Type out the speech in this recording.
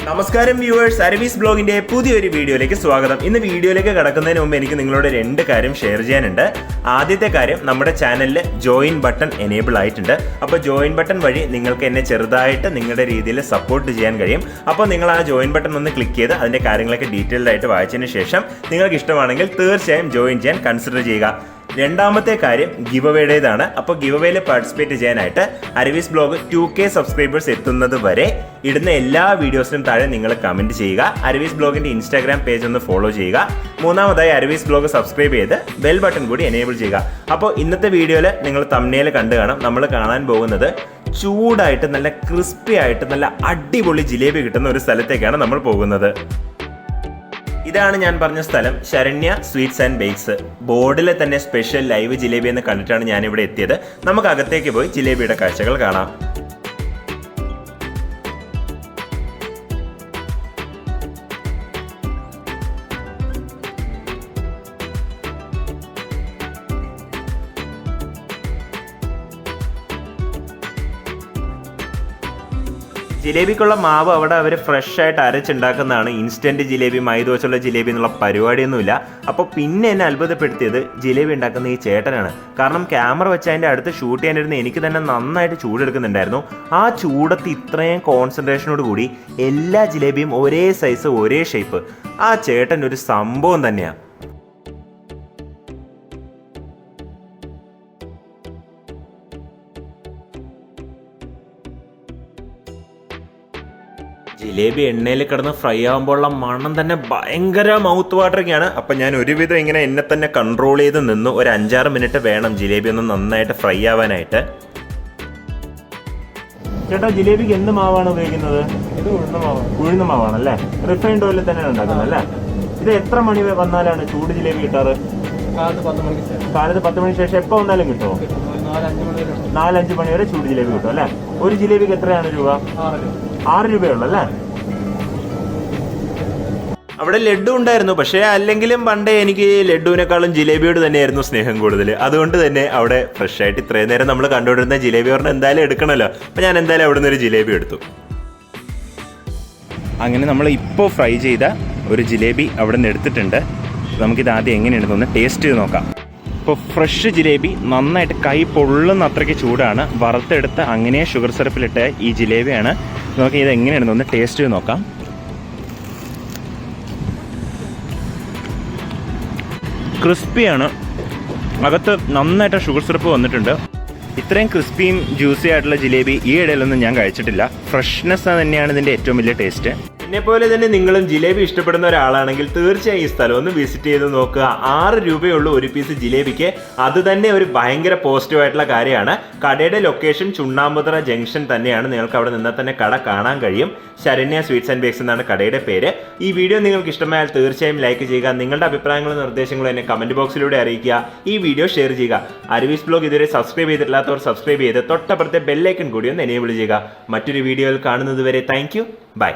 നമസ്കാരം വ്യൂവേഴ്സ്, അരവീസ് ബ്ലോഗിന്റെ പുതിയൊരു വീഡിയോയിലേക്ക് സ്വാഗതം. ഇന്ന് വീഡിയോയിലേക്ക് കടക്കുന്നതിന് മുമ്പ് എനിക്ക് നിങ്ങളോട് രണ്ട് കാര്യം ഷെയർ ചെയ്യാനുണ്ട്. ആദ്യത്തെ കാര്യം, നമ്മുടെ ചാനലിൽ ജോയിൻ ബട്ടൺ എനേബിൾ ആയിട്ടുണ്ട്. അപ്പോൾ ജോയിൻ ബട്ടൺ വഴി നിങ്ങൾക്ക് എന്നെ ചെറുതായിട്ട് നിങ്ങളുടെ രീതിയിൽ സപ്പോർട്ട് ചെയ്യാൻ കഴിയും. അപ്പോൾ നിങ്ങൾ ആ ജോയിൻ ബട്ടൺ ഒന്ന് ക്ലിക്ക് ചെയ്ത് അതിന്റെ കാര്യങ്ങളൊക്കെ ഡീറ്റെയിൽഡ് ആയിട്ട് വായിച്ചതിന് ശേഷം നിങ്ങൾക്ക് ഇഷ്ടമാണെങ്കിൽ തീർച്ചയായും ജോയിൻ ചെയ്യാൻ കൺസിഡർ ചെയ്യുക. രണ്ടാമത്തെ കാര്യം ഗിവ് അവേയുടേതാണ്. അപ്പോൾ ഗിവ് അവേയിൽ പാർട്ടിസിപ്പേറ്റ് ചെയ്യാനായിട്ട് അരവീസ് ബ്ലോഗ് 2K സബ്സ്ക്രൈബേഴ്സ് എത്തുന്നത് വരെ ഇടുന്ന എല്ലാ വീഡിയോസിനും താഴെ നിങ്ങൾ കമൻറ്റ് ചെയ്യുക. അരവീസ് ബ്ലോഗിൻ്റെ ഇൻസ്റ്റാഗ്രാം പേജ് ഒന്ന് ഫോളോ ചെയ്യുക. മൂന്നാമതായി അരവീസ് ബ്ലോഗ് സബ്സ്ക്രൈബ് ചെയ്ത് ബെൽ ബട്ടൺ കൂടി എനേബിൾ ചെയ്യുക. അപ്പോൾ ഇന്നത്തെ വീഡിയോയിൽ നിങ്ങൾ തംബ്നെയിൽ കണ്ടു കാണാം. നമ്മൾ കാണാൻ പോകുന്നത് ചൂടായിട്ട് നല്ല ക്രിസ്പി ആയിട്ട് നല്ല അടിപൊളി ജിലേബി കിട്ടുന്ന ഒരു സ്ഥലത്തേക്കാണ് നമ്മൾ പോകുന്നത്. ഇതാണ് ഞാൻ പറഞ്ഞ സ്ഥലം, ശരണ്യ സ്വീറ്റ്സ് ആൻഡ് ബേക്സ്. ബോർഡിലെ തന്നെ സ്പെഷ്യൽ ലൈവ് ജിലേബി എന്ന് കണ്ടിട്ടാണ് ഞാൻ ഇവിടെ എത്തിയത്. നമുക്ക് അകത്തേക്ക് പോയി ജിലേബിയുടെ കാഴ്ചകൾ കാണാം. ജിലേബിക്കുള്ള മാവ് അവിടെ അവർ ഫ്രഷ് ആയിട്ട് അരച്ചുണ്ടാക്കുന്നതാണ്. ഇൻസ്റ്റൻറ്റ് ജിലേബി, മൈദ വെച്ചുള്ള ജിലേബി എന്നുള്ള പരിപാടിയൊന്നുമില്ല. അപ്പോൾ പിന്നെ എന്നെ അത്ഭുതപ്പെടുത്തിയത് ജിലേബി ഉണ്ടാക്കുന്ന ഈ ചേട്ടനാണ്. കാരണം ക്യാമറ വെച്ച് അതിൻ്റെ അടുത്ത് ഷൂട്ട് ചെയ്യാനിരുന്ന് എനിക്ക് തന്നെ നന്നായിട്ട് ചൂടെടുക്കുന്നുണ്ടായിരുന്നു. ആ ചൂടത്ത് ഇത്രയും കോൺസെൻട്രേഷനോട് കൂടി എല്ലാ ജിലേബിയും ഒരേ സൈസ് ഒരേ ഷേപ്പ്. ആ ചേട്ടൻ ഒരു സംഭവം തന്നെയാണ്. ജിലേബി എണ്ണയിൽ കിടന്ന് ഫ്രൈ ആകുമ്പോഴുള്ള മണം തന്നെ ഭയങ്കര മൗത്ത് വാട്ടറിംഗ് ആണ്. അപ്പം ഞാൻ ഒരുവിധം ഇങ്ങനെ എന്നെ തന്നെ കൺട്രോൾ ചെയ്ത് നിന്നു. ഒരു 5-6 മിനിറ്റ് വേണം ജിലേബി ഒന്ന് നന്നായിട്ട് ഫ്രൈ ആവാനായിട്ട്. ചേട്ടാ, ജിലേബിക്ക് എന്ത് മാവാണ് ഉപയോഗിക്കുന്നത്? ഇത് ഉഴുന്ന മാവാണല്ലേ? റിഫൈൻഡ് ഓയിൽ തന്നെയാണ് ഉണ്ടാക്കുന്നത് അല്ലേ? ഇത് എത്ര മണി വന്നാലാണ് ചൂട് ജിലേബി കിട്ടാറ്? കാലത്ത് 10 മണിക്ക് ശേഷം എപ്പോൾ വന്നാലും കിട്ടുമോ? 4-5 മണി വരെ ചൂട് ജിലേബി കിട്ടും അല്ലേ? ഒരു ജിലേബിക്ക് എത്രയാണ് രൂപ? 6 രൂപയുള്ളൂ അല്ലേ? അവിടെ ലഡു ഉണ്ടായിരുന്നു. പക്ഷേ അല്ലെങ്കിലും പണ്ടേ എനിക്ക് ലഡുവിനേക്കാളും ജിലേബിയോട് തന്നെയായിരുന്നു സ്നേഹം കൂടുതൽ. അതുകൊണ്ട് തന്നെ അവിടെ ഫ്രഷ് ആയിട്ട് ഇത്രയും നേരം നമ്മൾ കണ്ടുകൊണ്ടിരുന്ന ജിലേബി പറഞ്ഞാൽ എന്തായാലും എടുക്കണമല്ലോ. അപ്പം ഞാൻ എന്തായാലും അവിടെ നിന്ന് ഒരു ജിലേബി എടുത്തു. അങ്ങനെ നമ്മൾ ഇപ്പോൾ ഫ്രൈ ചെയ്ത ഒരു ജിലേബി അവിടെ നിന്ന് എടുത്തിട്ടുണ്ട്. നമുക്കിത് ആദ്യം എങ്ങനെയുണ്ടെന്ന് ടേസ്റ്റ് ചെയ്ത് നോക്കാം. ഇപ്പോൾ ഫ്രഷ് ജിലേബി നന്നായിട്ട് കൈ പൊള്ളുന്ന അത്രയ്ക്ക് ചൂടാണ്. വറുത്തെടുത്ത് അങ്ങനെ ഷുഗർ സിറപ്പിലിട്ട് ഈ ജിലേബിയാണ്. നമുക്ക് ഇത് എങ്ങനെയാണെന്ന് ടേസ്റ്റ് ചെയ്ത് നോക്കാം. ക്രിസ്പിയാണ്, അകത്ത് നന്നായിട്ട് ഷുഗർ സിറപ്പ് വന്നിട്ടുണ്ട്. ഇത്രയും ക്രിസ്പിയും ജ്യൂസി ആയിട്ടുള്ള ജിലേബി ഈ ഇടയിലൊന്നും ഞാൻ കഴിച്ചിട്ടില്ല. ഫ്രഷ്നെസ് തന്നെയാണ് ഇതിൻ്റെ ഏറ്റവും വലിയ ടേസ്റ്റ്. എന്നെപ്പോലെ തന്നെ നിങ്ങളും ജിലേബി ഇഷ്ടപ്പെടുന്ന ഒരാളാണെങ്കിൽ തീർച്ചയായും ഈ സ്ഥലം ഒന്ന് വിസിറ്റ് ചെയ്ത് നോക്കുക. 6 രൂപയുള്ളൂ ഒരു പീസ് ജിലേബിക്ക്. അത് തന്നെ ഒരു ഭയങ്കര പോസിറ്റീവ് ആയിട്ടുള്ള കാര്യമാണ്. കടയുടെ ലൊക്കേഷൻ ചുണ്ണാമ്പുതറ ജംഗ്ഷൻ തന്നെയാണ്. നിങ്ങൾക്ക് അവിടെ നിന്നാൽ തന്നെ കട കാണാൻ കഴിയും. ശരണ്യ സ്വീറ്റ്സ് ആൻഡ് ബേക്സ് എന്നാണ് കടയുടെ പേര്. ഈ വീഡിയോ നിങ്ങൾക്ക് ഇഷ്ടമായാൽ തീർച്ചയായും ലൈക്ക് ചെയ്യുക. നിങ്ങളുടെ അഭിപ്രായങ്ങളും നിർദ്ദേശങ്ങളും എന്നെ കമന്റ് ബോക്സിലൂടെ അറിയിക്കുക. ഈ വീഡിയോ ഷെയർ ചെയ്യുക. അരവീസ് ബ്ലോഗ് ഇതുവരെ സബ്സ്ക്രൈബ് ചെയ്തിട്ടില്ലാത്തവർ സബ്സ്ക്രൈബ് ചെയ്ത് തൊട്ടപ്പുറത്തെ ബെല്ലൈക്കൺ കൂടി ഒന്ന് എനേബിൾ ചെയ്യുക. മറ്റൊരു വീഡിയോയിൽ കാണുന്നത് വരെ താങ്ക് യു, ബൈ.